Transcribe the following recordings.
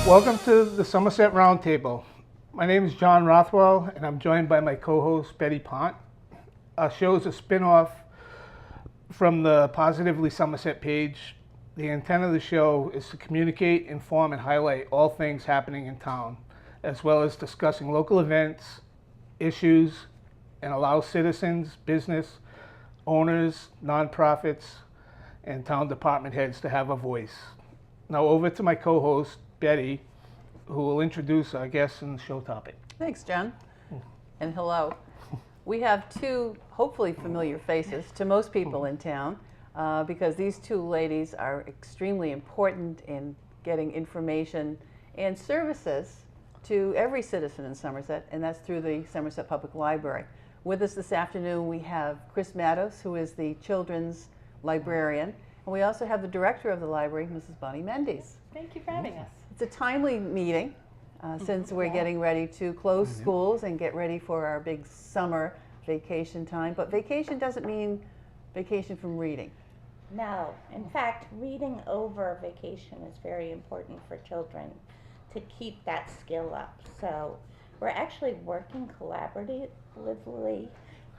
Welcome to the Somerset Roundtable. My name is John Rothwell, and I'm joined by my co-host Betty Pont. Our show is a spin-off from the Positively Somerset page. The intent of the show is to communicate, inform, and highlight all things happening in town, as well as discussing local events, issues, and allow citizens, business owners, nonprofits, and town department heads to have a voice. Now over to my co-host, Betty, who will introduce our guests and the show topic. Thanks, John. And hello. We have two hopefully familiar faces to most people in town because these two ladies are extremely important in getting information and services to every citizen in Somerset, and that's through the Somerset Public Library. With us this afternoon we have Chris Matos, who is the children's librarian, and we also have the director of the library, Mrs. Bonnie Mendes. Thank you for having us. It's a timely meeting since we're getting ready to close schools and get ready for our big summer vacation time. But vacation doesn't mean vacation from reading. No, in fact, reading over vacation is very important for children to keep that skill up. So we're actually working collaboratively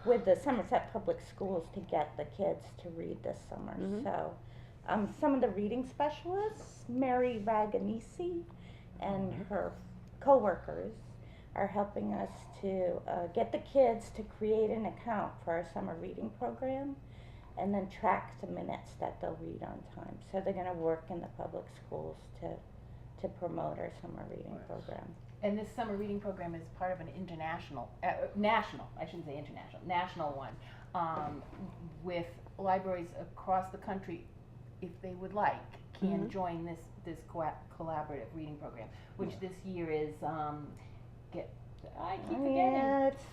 with the Somerset Public Schools to get the kids to read this summer. So some of the reading specialists, Mary Raganisi and her co-workers, are helping us to get the kids to create an account for our summer reading program and then track the minutes that they'll read on time. So they're going to work in the public schools to promote our summer reading program. And this summer reading program is part of an international, national one, with libraries across the country, if they would like, can join this collaborative reading program, which this year is, I keep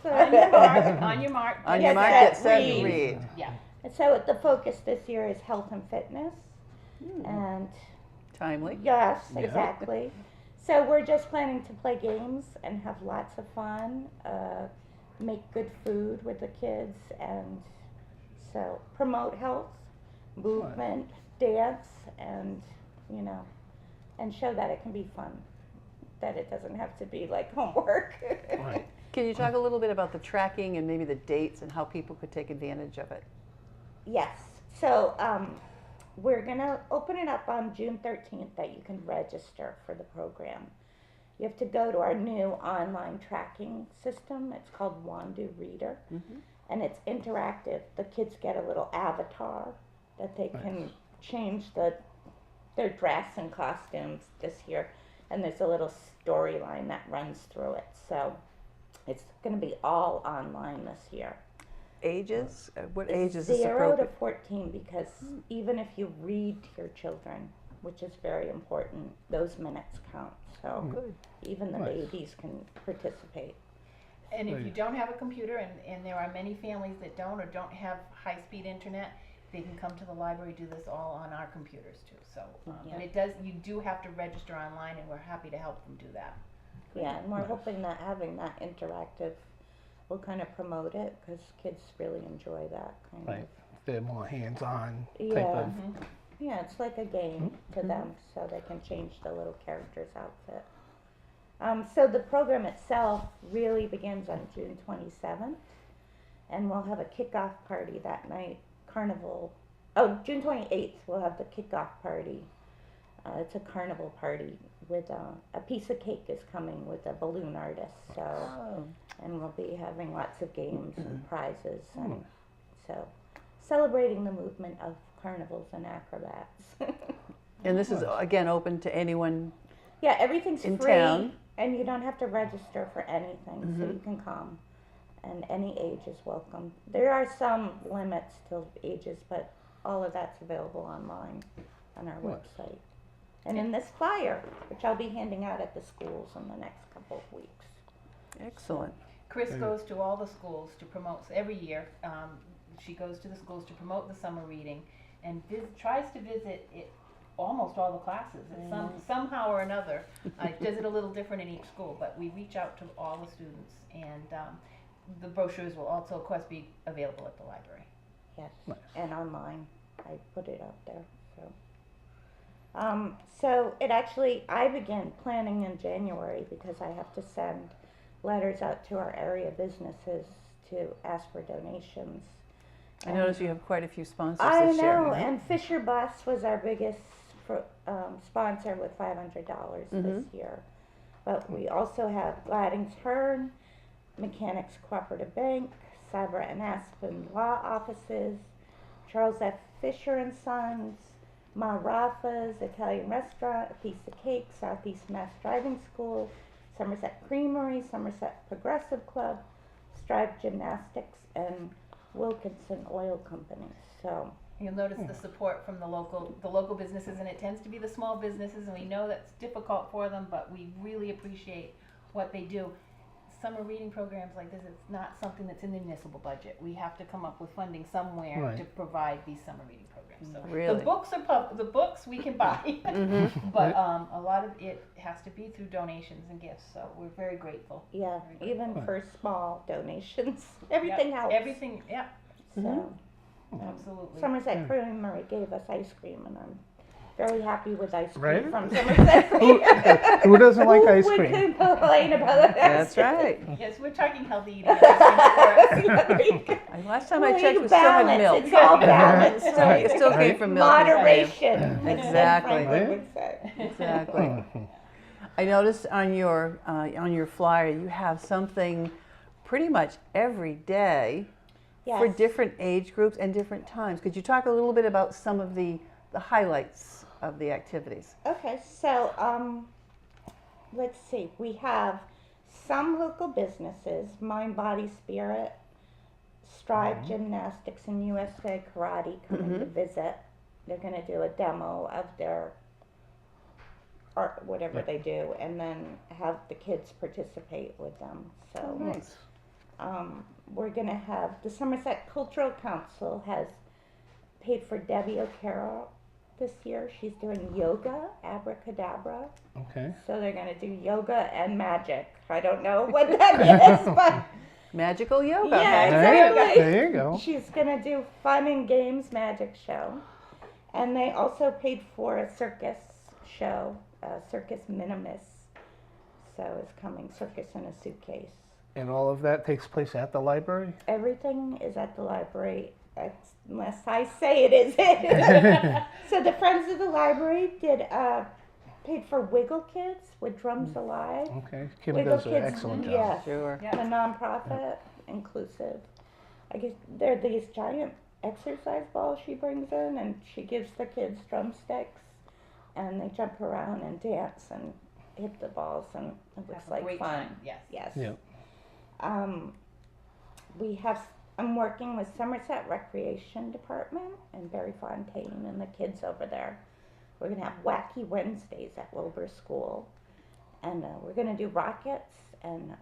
forgetting. On your mark, get set, read. Yeah. And so the focus this year is health and fitness. And Timely. yes, exactly. So we're just planning to play games and have lots of fun, make good food with the kids, and so promote health, movement, dance, and and show that it can be fun, that it doesn't have to be like homework. Right. Can you talk a little bit about the tracking and maybe the dates and how people could take advantage of it? Yes. So we're going to open it up on June 13th that you can register for the program. You have to go to our new online tracking system. It's called Wandoo Reader, and it's interactive. The kids get a little avatar that they can change their dress and costumes this year, and there's a little storyline that runs through it. So it's going to be all online this year. Ages? What age is this 0 to appropriate? 14, because even if you read to your children, which is very important, those minutes count. So even the babies can participate. And if you don't have a computer, and there are many families that don't or don't have high-speed internet, they can come to the library, do this all on our computers too. So, but you do have to register online, and we're happy to help them do that. Yeah, and we're hoping that having that interactive will kind of promote it, because kids really enjoy that kind of. They're more hands-on type Yeah. of. Yeah, it's like a game to them, so they can change the little character's outfit. So the program itself really begins on June 27th, and we'll have a kickoff party that night. Carnival. Oh, June 28th we'll have the kickoff party. It's a carnival party with a piece of cake is coming with a balloon artist. So, and we'll be having lots of games and prizes, and so celebrating the movement of carnivals and acrobats. And this is, again, open to anyone Yeah, everything's in free, town. and you don't have to register for anything, so you can come. And any age is welcome. There are some limits to ages, but all of that's available online on our website. and in this flyer, which I'll be handing out at the schools in the next couple of weeks. Excellent. Chris goes to all the schools to promote, every year, she goes to the schools to promote the summer reading and tries to visit almost all the classes. It's somehow or another, does it a little different in each school, but we reach out to all the students, and the brochures will also, of course, be available at the library. Yes, and online. I put it out there. So it actually, I began planning in January because I have to send letters out to our area businesses to ask for donations. I notice you have quite a few sponsors I this year. know, and Fisher Bus was our biggest sponsor with $500 this year. But we also have Gladding's Hearn, Mechanics Cooperative Bank, Sabra and Aspen Law Offices, Charles F. Fisher and Sons, Ma Rafa's Italian Restaurant, A Piece of Cake, Southeast Mass Driving School, Somerset Creamery, Somerset Progressive Club, Strive Gymnastics, and Wilkinson Oil Company. So You'll notice the support from the local businesses, and it tends to be the small businesses, and we know that's difficult for them, but we really appreciate what they do. Summer reading programs like this, it's not something that's in the municipal budget. We have to come up with funding somewhere to provide these summer reading programs. So Really? the books we can buy, but a lot of it has to be through donations and gifts. So we're very grateful. yeah, Very even grateful. for small donations, everything Yep, helps. Everything, yeah, So absolutely. Somerset Creamery gave us ice cream, and I'm very happy with ice cream Right? from Somerset Creamery. Who doesn't like ice Who cream? can complain about that? That's right. Yes, we're talking healthy eating. Last Last time I Well, checked, you we still had balance. milk. It's all balanced. It still came from milk. Moderation. Exactly. Franklin would say. Exactly. I noticed on your flyer you have something pretty much every day for Yes. different age groups and different times. Could you talk a little bit about some of the highlights of the activities? Okay, so let's see. We have some local businesses, Mind, Body, Spirit, Strive Gymnastics, and USA Karate coming to visit. They're going to do a demo of their art, whatever they do, and then have the kids participate with them. So Nice. we're going to have the Somerset Cultural Council has paid for Debbie O'Carroll this year. She's doing yoga, abracadabra. Okay. So they're going to do yoga and magic. I don't know what that is, but Magical yoga. yeah, There exactly. there you go. She's going to do fun and games magic show. And they also paid for a circus show, Circus Minimus. So is coming, Circus in a Suitcase. And all of that takes place at the library? Everything is at the library, unless I say it isn't. So the Friends of the Library paid for Wiggle Kids with Drums Alive. Okay. Kim Wiggle does an Kids, excellent job. yes. Sure. A nonprofit, inclusive. I guess they're these giant exercise balls she brings in, and she gives the kids drumsticks, and they jump around and dance and hit the balls, and it looks Have a like great fun. time, yes. Yes. Yeah. I'm working with Somerset Recreation Department and Barry Fontaine and the kids over there. We're going to have Wacky Wednesdays at Wilbur School. And we're going to do rockets and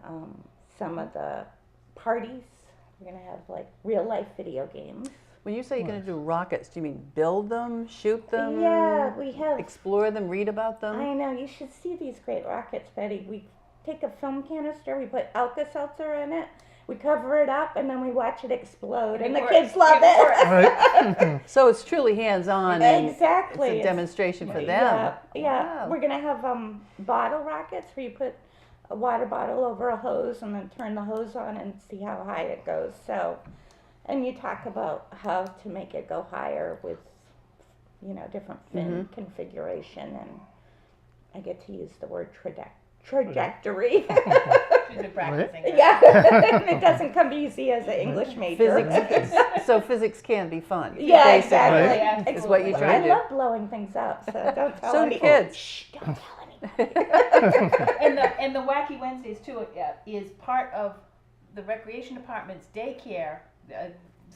some of the parties. We're going to have like real life video games. When you say you're going to do rockets, do you mean build them, shoot them, Yeah, we have. explore them, read about them? I know, you should see these great rockets, Betty. We take a film canister, we put Alka-Seltzer in it, we cover it up, and then we watch it explode, and the works. kids love It it. Right. So it's truly hands-on and Exactly. it's a demonstration for them. Yeah. Wow. We're gonna have bottle rockets where you put a water bottle over a hose and then turn the hose on and see how high it goes. So, and you talk about how to make it go higher with, different fin configuration, and I get to use the word trajectory. She's been practicing. Yeah, it doesn't come easy as an English major. So physics can be fun. Yeah, basically, exactly. is what you I try to do. love blowing things up, so don't tell So do anyone. kids. Shh, don't tell anyone. And the Wacky Wednesdays too is part of the recreation department's daycare,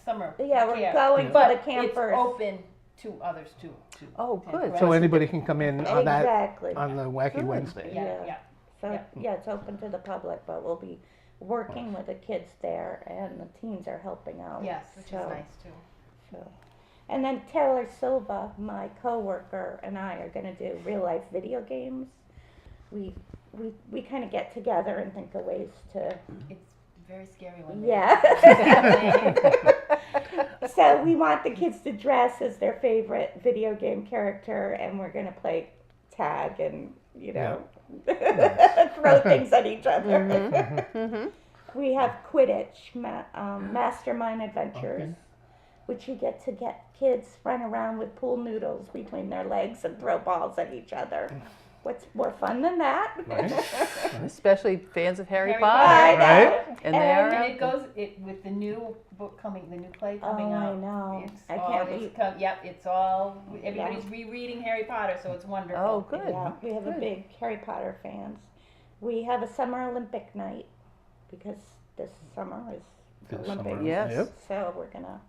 summer Yeah, we're care. going But for the campers. it's open two others to Oh, attend. good. So anybody can come in on that, Exactly. on the Wacky Good. Wednesday. Yeah. So, Yeah. yeah, it's open to the public, but we'll be working with the kids there, and the teens are helping out. Yes, which is So- nice too. so. And then Taylor Silva, my coworker, and I are going to do real life video games. We kind of get together and think of ways to. It's very scary when Yeah. they So we want the kids to dress as their favorite video game character, and we're going to play tag and throw things at each other. We have Quidditch, Mastermind Adventures, which you get kids run around with pool noodles between their legs and throw balls at each other. What's more fun than that? Right. Especially fans of Harry Harry Potter. I know. Right. And they are. And it goes with the new book coming, the new play coming Oh, I out. know. It's I all, can't it's wait. it's all everybody's rereading Harry Potter, so it's wonderful. Oh, good. Yeah, we have a big Harry Potter fans. We have a summer Olympic night because this summer is This Olympics. summer. Yes. Yep. So we're gonna.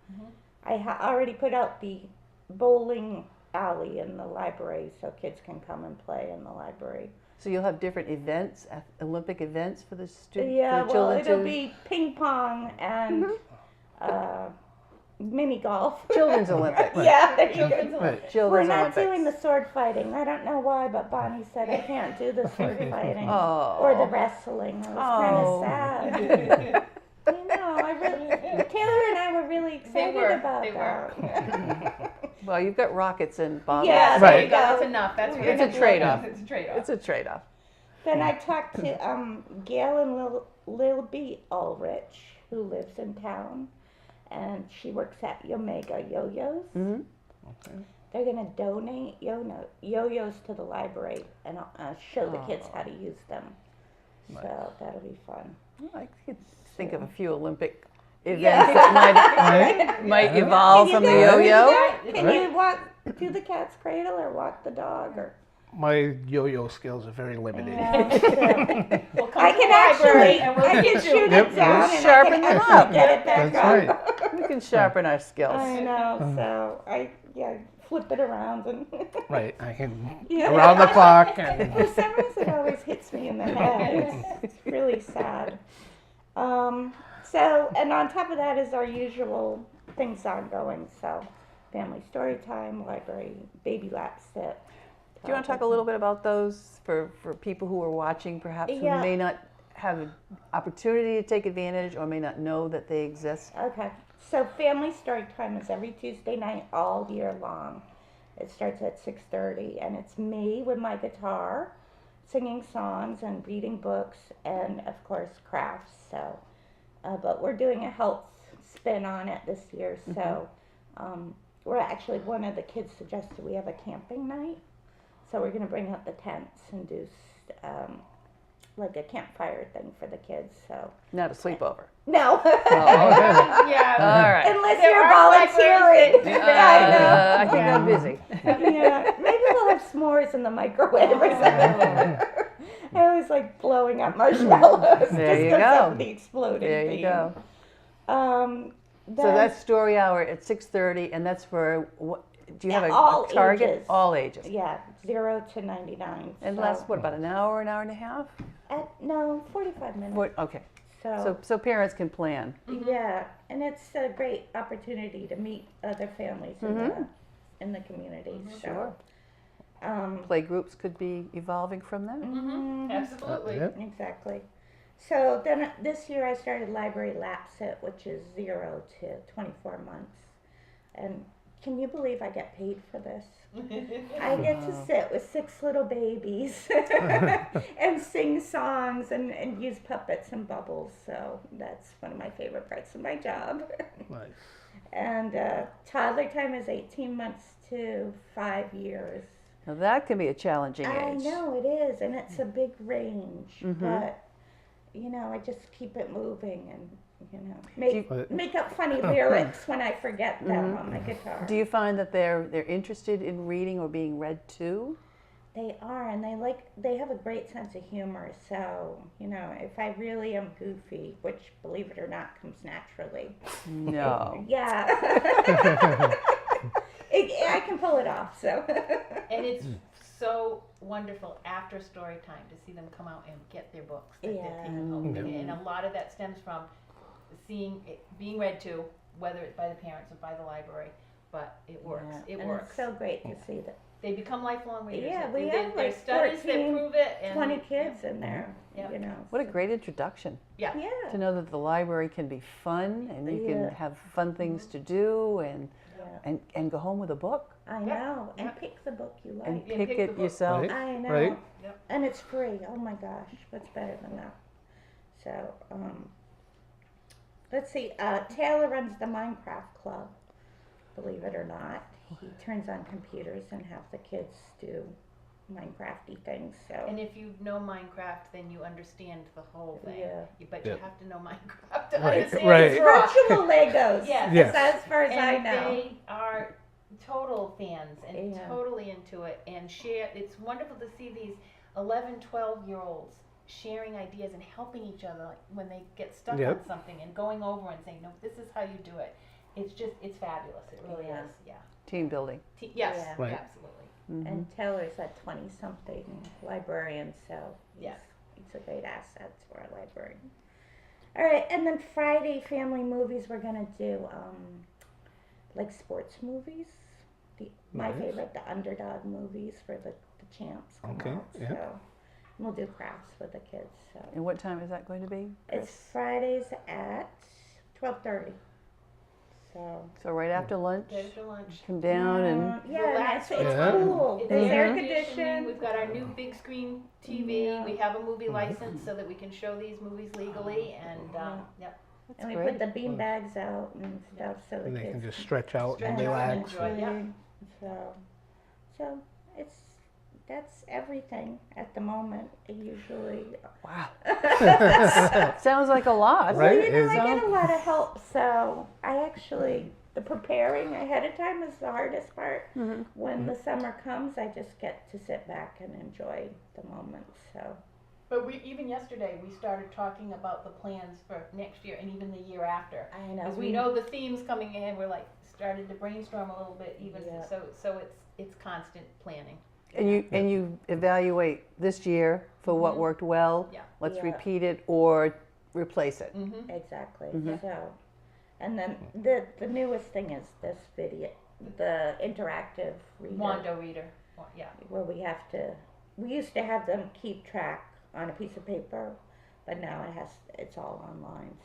I already put out the bowling alley in the library, so kids can come and play in the library. So you'll have different events, Olympic events for the students, Yeah, for the well, children it'll to. be ping pong and mini golf. Children's Olympics. Yeah, there you go. Children's Olympics. We're Children's not Olympics. doing the sword fighting. I don't know why, but Bonnie said I can't do the sword fighting Oh. or the wrestling. I was kind of sad. You know, Taylor and I were really excited about They that. Well, you've got rockets and bombs. Yeah, Right. there you go. That's enough. That's what It's we're a gonna do. trade-off. It's a trade-off. It's a trade-off. Then I talked to Gail and Lil B. Ulrich, who lives in town, and she works at Omega Yo-Yos. Mhm. They're going to donate yo-yos to the library and show the kids how to use them. So that'll be fun. Well, I could think of a few Olympic events Yeah. that might evolve from the yo-yo. Can you walk do the cat's cradle or walk the dog? Or My yo-yo skills are very limited. We'll come I to can the library actually, and we'll I can teach you. shoot Yep, it down we'll and sharpen I can them actually up. get it back That's up. right. We can sharpen our skills. I know, so I flip it around and Right. I can Yeah. around the clock and for some reason it always hits me in the head. It's really sad. So, and on top of that is our usual things ongoing. So, family story time, library, baby lap sit. Do you want to talk a little bit about those for people who are watching, perhaps, who Yeah. may not have an opportunity to take advantage or may not know that they exist? Okay. So family story time is every Tuesday night all year long. It starts at 6:30 and it's me with my guitar singing songs and reading books and of course crafts. So but we're doing a health spin on it this year. So we're actually, one of the kids suggested we have a camping night. So we're going to bring out the tents and do like a campfire thing for the kids. So Not a sleepover. no. Yeah. All right. Unless There you're are libraries volunteering. that I I think I'm busy. know. Yeah. Maybe we'll have s'mores in the microwave or something. I always like blowing up marshmallows. There just you 'cause go. of the exploding There you theme. go. So Then- that's story hour at 6:30, and that's for what? Do you have All a target? ages. All ages. Yeah, 0 to 99. And so, lasts what, about an hour and a half? no, 45 minutes. Okay. So, So parents can plan. yeah, and it's a great opportunity to meet other families in the community. Sure. So, Play groups could be evolving from that. mhm. Absolutely. Yep. Exactly. So then this year I started Library Lap Sit, which is 0 to 24 months. And can you believe I get paid for this? I get to sit with 6 little babies and sing songs and use puppets and bubbles. So that's one of my favorite parts of my job. Nice. And toddler time is 18 months to 5 years. Now that can be a challenging I age. know it is, and it's a big range, but you know, I just keep it moving and you know make up funny lyrics when I forget them on my guitar. Do you find that they're interested in reading or being read to? They are, and they have a great sense of humor. So you know, if I really am goofy, which believe it or not comes naturally, No. yeah. I So. And it's so wonderful after story time to see them come out and get their books that they're taking home. And a lot of that stems from seeing it being read to, whether it's by the parents or by the library, but it works. It and works. It's so great to see that. They become lifelong readers. Yeah, we There's have like studies 14, that prove it. And 20 kids in there, Yeah. you know. What a great introduction. Yeah. Yeah. To know that the library can be fun and you can have fun things to do and go home with a book I know. And pick the book you like. and Yeah, pick pick the it book. yourself. Right. I know. Right. Yep. And it's free. Oh my gosh, what's better than that? So, let's see. Taylor runs the Minecraft Club, believe it or not. He turns on computers and half the kids do Minecrafty things. So. And if you know Minecraft, then you understand the whole thing. Yeah. But Yeah. you have to know Minecraft to Right, understand right. it's raw. Virtual Legos. Yes. Yes. As far as I And know. they are total fans and Yeah. totally into it and share. It's wonderful to see these 11, 12-year-olds sharing ideas and helping each other, like when they get stuck Yep. on something and going over and saying, no, this is how you do it. It's fabulous. It really Yeah. is. Yeah. Team building. Yes, Yeah. Right. absolutely. And Taylor's a 20-something librarian, so Yes. he's a great asset to our library. All right, and then Friday family movies, we're gonna do like sports movies. My Nice. favorite, the underdog movies for the champs come Okay, out. yeah. So we'll do crafts with the kids. So And what time is that going to be, it's Chris? Fridays at 12:30. So right after lunch, There's your lunch. come down and Yeah, and Relax. it's Yeah. cool. It's There's air air conditioning. conditioning. We've got our new big screen TV. Yeah. We have a movie license so that we can show these movies legally. And yep. that's And we great. put the bean bags out and stuff so the And they kids can just stretch out Stretch and out and relax. enjoy. Yeah. So that's everything at the moment. Usually, Wow. Sounds like a lot. Right? you know, Is- I get a lot of help. So I actually the preparing ahead of time is the hardest part. When the summer comes, I just get to sit back and enjoy the moment. So But even yesterday, we started talking about the plans for next year and even the year after. I know As we know the themes coming in, we're like started to brainstorm a little bit. Even Yeah. so, it's constant planning. And you evaluate this year for what worked well. Yeah. Let's Yeah. repeat it or replace it. Mm-hmm. Exactly. So, and then the newest thing is this video, the interactive reader, Wandoo Reader. Yeah. where we used to have them keep track on a piece of paper, but now it's all online.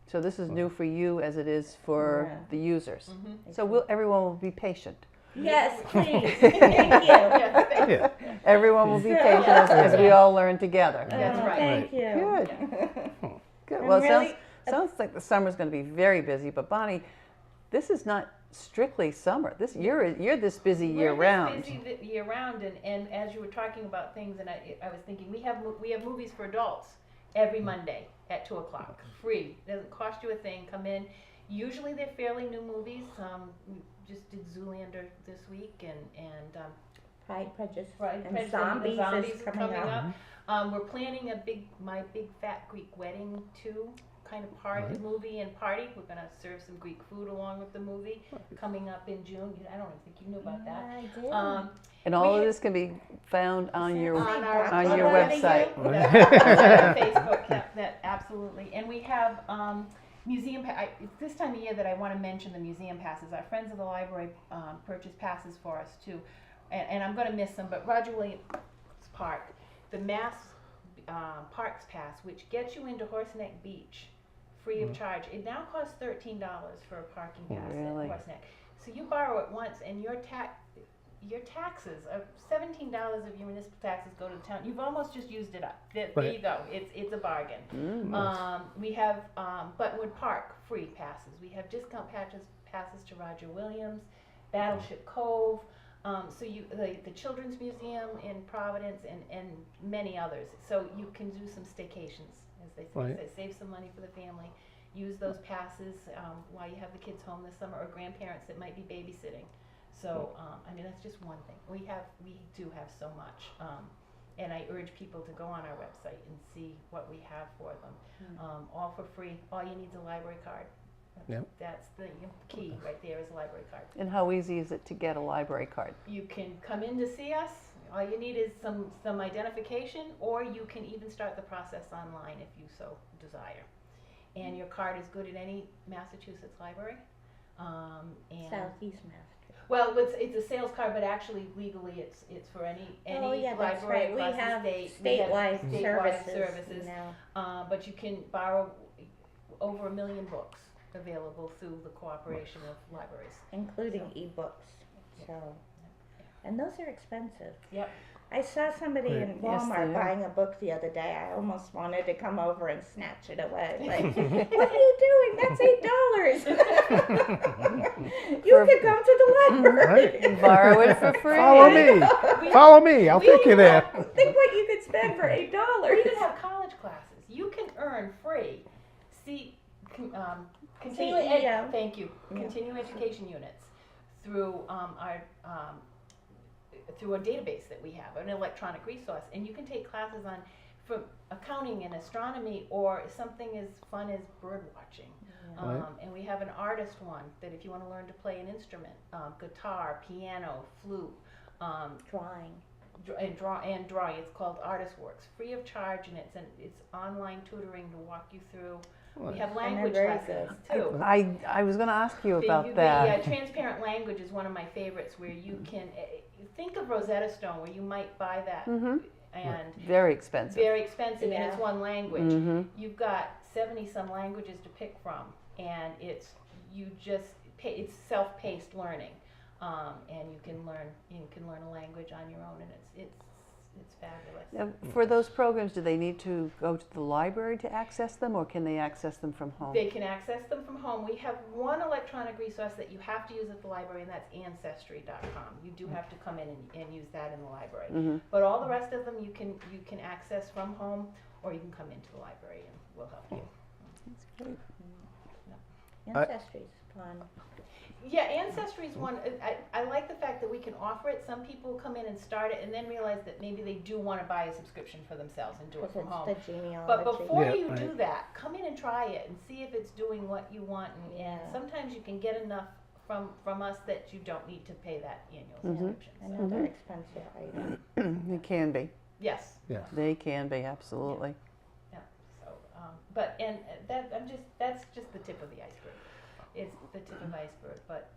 So this is new for you as it is for Yeah. the users. Mm-hmm. So everyone will be patient. Yes, please. Thank you. Yeah, thank you. Yeah. Everyone will be patient as we all learn together. That's right. Thank you. Good. Good. I'm Well, it really- sounds like the summer's going to be very busy. But Bonnie, this is not strictly summer. You're this busy year round. We're busy year round, and as you were talking about things, and I was thinking we have movies for adults every Monday at 2:00, free. Doesn't cost you a thing. Come in. Usually they're fairly new movies. We just did Zoolander this week, and Pride, Prejudice, Right, and Prejudice Zombies, Zombies is coming up. up. We're planning my big fat Greek wedding too, kind of party movie and party. We're gonna serve some Greek food along with the movie coming up in June. I don't even think you knew about that. I did. And all We- of this can be found on your On our website. on our Facebook. That absolutely. And we have museum. It's this time of year that I want to mention the museum passes. Our friends of the library purchased passes for us too, and I'm going to miss them. But Roger Williams Park, the Mass Parks Pass, which gets you into Horseneck Beach free of charge. It now costs $13 for a parking pass Really? at Horseneck. So you borrow it once, and your taxes of $17 of your municipal taxes go to the town. You've almost just used it up. There Right. you go. It's a bargain. Mm. We have Buttonwood Park free passes. We have discount passes to Roger Williams, Battleship Cove. So the Children's Museum in Providence and many others. So you can do some staycations, as they say. Right. They save some money for the family. Use those passes while you have the kids home this summer, or grandparents that might be babysitting. So I mean, that's just one thing. We do have so much, and I urge people to go on our website and see what we have for them. All for free. All you need is a library card. Yep. That's the key right there, is a library card. And how easy is it to get a library card? You can come in to see us. All you need is some identification, or you can even start the process online if you so desire. And your card is good at any Massachusetts library. And Southeast Massachusetts. well, it's a sales card, but actually legally it's for any Oh, yeah, that's library right. We across the have state. statewide services. now. But you can borrow over 1 million books available through the cooperation of libraries. Including ebooks. So, and those are expensive. Yep. I saw somebody in Yes, they Walmart are. buying a book the other day. I almost wanted to come over and snatch it away. Like, what are you doing? That's $8. You can come to the library. Borrow it for free. Follow me. Follow me. I'll take you there. Think what you could spend for $8. We even have college classes. You can earn free continuing CEO. thank you. Yeah. Continuing education units through through a database that we have, an electronic resource, and you can take classes on from accounting and astronomy, or something as fun as bird watching. Right. And we have an artist one that if you want to learn to play an instrument, guitar, piano, flute, Drawing. and drawing. It's called Artist Works, free of charge, and it's online tutoring to walk you through. We have language very lessons too. I was going to ask you about that. The transparent language is one of my favorites, where you can think of Rosetta Stone, where you might buy that, and Very expensive. very expensive, and Yeah. it's one language. You've got 70 some languages to pick from, and it's it's self-paced learning, and you can learn a language on your own, and it's fabulous. Now, for those programs, do they need to go to the library to access them, or can they access them from home? They can access them from home. We have one electronic resource that you have to use at the library, and that's Ancestry.com. You do have to come in and use that in the library. But all the rest of them you can access from home, or you can come into the library and we'll help you. That's great. Ancestry's fun. Yeah, Ancestry is one. I like the fact that we can offer it. Some people come in and start it and then realize that maybe they do want to buy a subscription for themselves and do it Because from home. it's the genealogy. But before Yeah, you right. do that, come in and try it and see if it's doing what you want. And Yeah. sometimes you can get enough from us that you don't need to pay that annual subscription. So, Another expensive item. It can be. yes. Yes. They can be, absolutely. Yeah. So, that's just the tip of the iceberg. It's the tip of the iceberg, but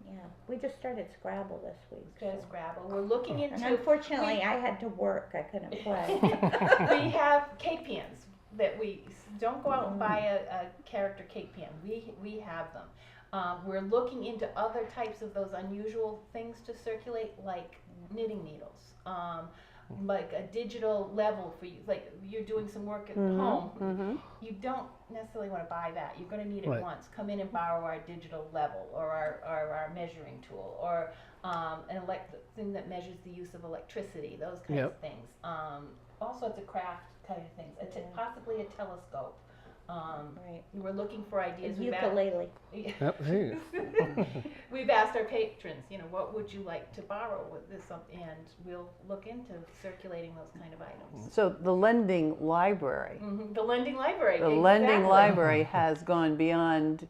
Yeah, we just started Scrabble this week. go to so- Scrabble. We're looking And into. unfortunately, I had to work. I couldn't play. We have cake pans that we don't go out and buy a character cake pan. We have them. We're looking into other types of those unusual things to circulate, like knitting needles, like a digital level for you. Like you're doing some work at home, you don't necessarily want to buy that. You're going to need it Right. once. Come in and borrow our digital level, or our measuring tool, or an thing that measures the use of electricity. Those kinds Yep. of things. All sorts of craft kind of things. Possibly a telescope. Right. We're looking for ideas. Ukulele. Yep, there you go. We've asked our patrons, what would you like to borrow with this, and we'll look into circulating those kind of items. So the lending library, The lending library. the lending exactly. library has gone beyond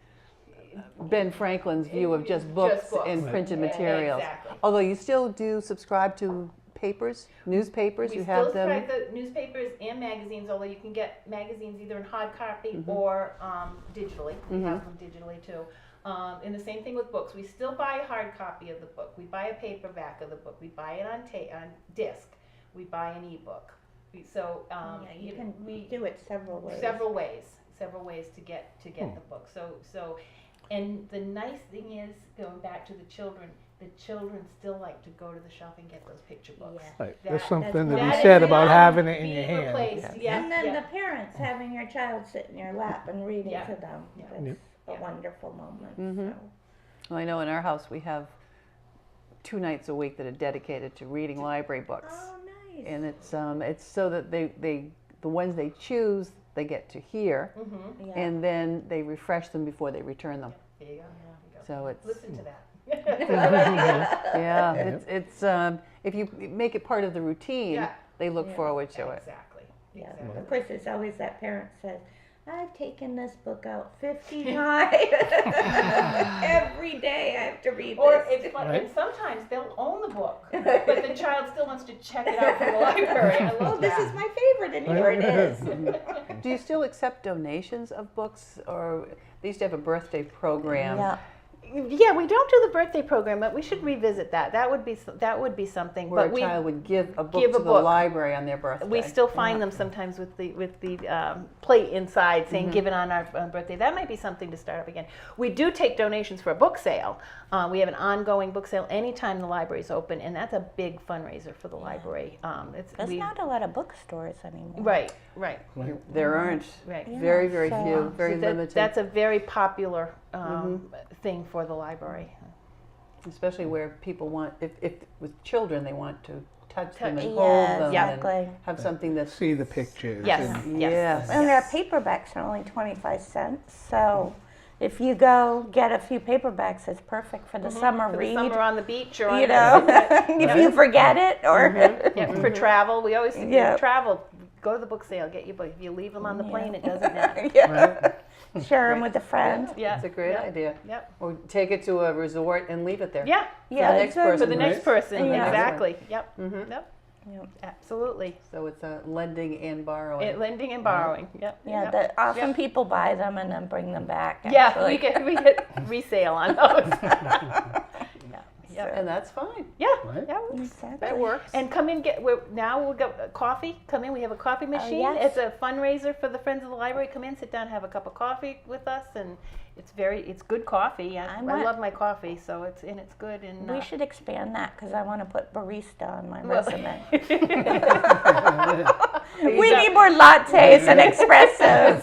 Ben Franklin's view of just books and books. printed Yeah, materials. exactly. Although you still do subscribe to papers, newspapers, We you still have them. subscribe to newspapers and magazines, although you can get magazines either in hard copy or digitally. We have them digitally too. And the same thing with books. We still buy a hard copy of the book. We buy a paperback of the book. We buy it on disc. We buy an ebook. Yeah, you can do it several ways. Several ways to get the book. So, and the nice thing is, going back to the children still like to go to the shop and get those picture books. Yeah. Right. There's That- something to that be is said about not having it in being your hand. replaced. Yeah. And then Yeah. the parents having your child sit in your lap and reading Yeah. to them. Yeah. That's Yep. a Yeah. wonderful moment. So. Well, I know in our house we have 2 nights a week that are dedicated to reading library books. Oh, nice. And it's so that the ones they choose, they get to hear, Yeah. and then they refresh them before they return them. There you go. So it's Listen to that. yeah, it's if you make it part of the routine, Yeah. they look Yeah. forward to it. Exactly. Yeah. Exactly. Of course, it's always that parent says, I've taken this book out 50 times. Every day I have to read Or this. it's fun, Right. and sometimes they'll own the book, but the child still wants to check it out from the library. I Oh, love this that. is my favorite, and here it is. Do you still accept donations of books, or they used to have a birthday program? Yeah. Yeah, we don't do the birthday program, but we should revisit that. That would be something. Where but a we child would give a book give to a the book. library on their birthday. we still find them sometimes with the plate inside saying "Give it on our birthday." That might be something to start up again. We do take donations for a book sale. We have an ongoing book sale anytime the library's open, and that's a big fundraiser for the library. There's not a lot of bookstores anymore. Right. There aren't. Right. Very, very so- few. Very So limited. that's a very popular thing for the library. Especially where people want, if with children, they want to touch them and Yeah, hold them exactly. and have something that's See the pictures. Yes. and- Yes. And their paperbacks are only 25 cents, so if you go get a few paperbacks, it's perfect for the summer For read. the summer on the beach or on You know, if you forget it or for travel. We always Yeah. travel. Go to the book sale, get your book. If you leave them on the plane, it doesn't matter. yeah. Share them with a friend. Yeah, It's a great yeah. idea. Yep. Or take it to a resort and leave it there. Yeah, Yeah, the next exactly. person, for the next Right. person. Yeah. Exactly. Yep. Mhm. Yep. Yep. Absolutely. So it's lending and borrowing. Lending and borrowing. Yep. Yeah, Yep. that often Yep. people buy them and then bring them back. Yeah, actually. we get resale on those. yeah. Yep. And that's fine. Yeah. Right. Yeah. Exactly. That works. And come in, we'll get coffee. Come in, we have a coffee machine. yes. It's a fundraiser for the Friends of the Library. Come in, sit down, have a cup of coffee with us, and it's good coffee. I want- love my coffee, so it's good. And We should expand that because I want to put barista on my Well- resume. You We got- need more lattes and espressos.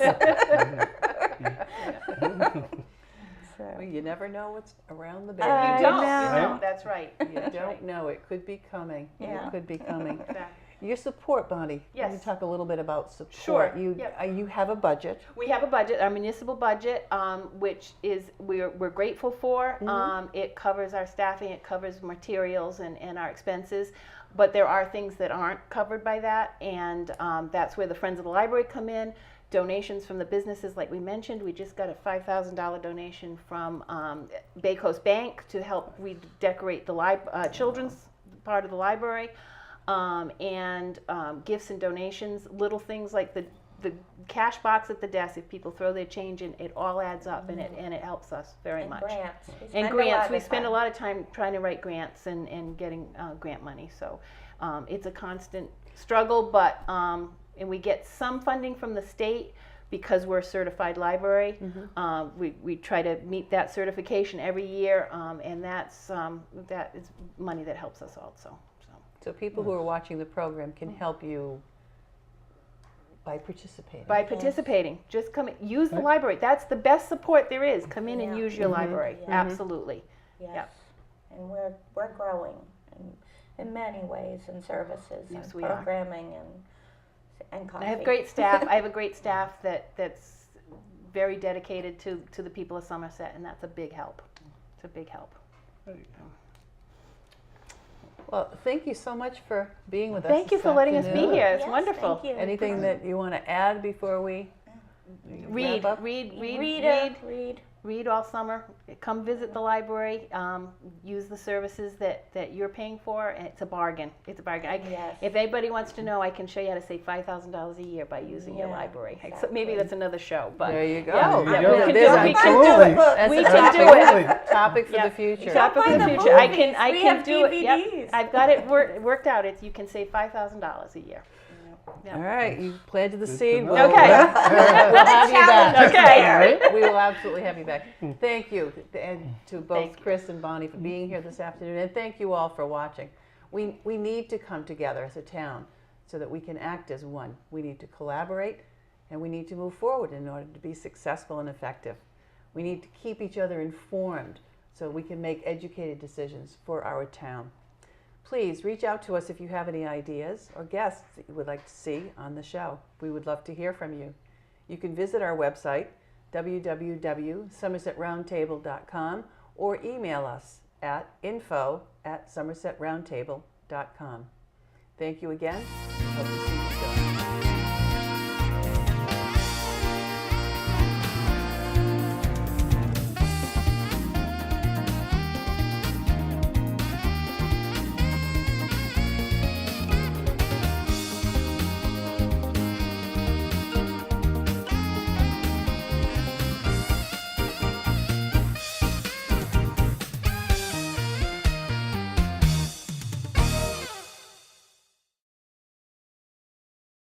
So, Well, you never know what's around the I bend. you don't. know. You don't. That's right. You don't know. It could be coming. Yeah. It could be coming. Exactly. Your support, Bonnie. Yes. Can you talk a little bit about support? Sure. You Yep. you have a budget. We have a budget, our municipal budget, which is we're grateful for. It covers our staffing, it covers materials and our expenses, but there are things that aren't covered by that, and that's where the Friends of the Library come in. Donations from the businesses, like we mentioned, we just got a $5,000 donation from Bay Coast Bank to help redecorate the children's part of the library. And gifts and donations, little things like the cash box at the desk. If people throw their change in, it all adds up, and it helps us very much. grants. And grants, we spend a lot of time trying to write grants and getting grant money. So it's a constant struggle, but and we get some funding from the state because we're a certified library. We try to meet that certification every year, and that is money that helps us also. So people who are watching the program can help you by participating. By participating, just come use the Right. library. That's the best support there is. Come in and Yeah. use your library. Yeah. Absolutely. Yes. Yep. And we're growing in many ways, and services Yes, and we are. programming and coffee. I have great staff. I have a great staff that's very dedicated to the people of Somerset, and that's a big help. It's a big help. Well, thank you so much for being with us. Thank you this for letting us be afternoon. here. It's Yes, wonderful. Thank you. Anything that you want to add before we Read, wrap up? read all summer. Come visit the library. Use the services that you're paying for. And it's a bargain. It's a bargain. Yes. If anybody wants to know, I can show you how to save $5,000 a year by using your Yeah, library. So exactly. maybe that's another show. But There you go. Yeah, There you yeah, go. we can There's do a- it. We can do Absolutely. it. That's We a can topic, do it. topic for Yeah. the future. Topic for the Buy the future. I movies. can We do have it. Yep. DVDs. I've got it worked out. You can save $5,000 a year. Yeah. All right, you planted the Good to seed. know. Okay. We'll have you back. Okay. All right? We will absolutely have you back. Thank you, and to both Thank you. Chris and Bonnie for being here this afternoon, and thank you all for watching. We need to come together as a town so that we can act as one. We need to collaborate, and we need to move forward in order to be successful and effective. We need to keep each other informed so we can make educated decisions for our town. Please reach out to us if you have any ideas or guests that you would like to see on the show. We would love to hear from you. You can visit our website, www.somersetroundtable.com, or email us at info@somersetroundtable.com. Thank you again. Hope to see you soon.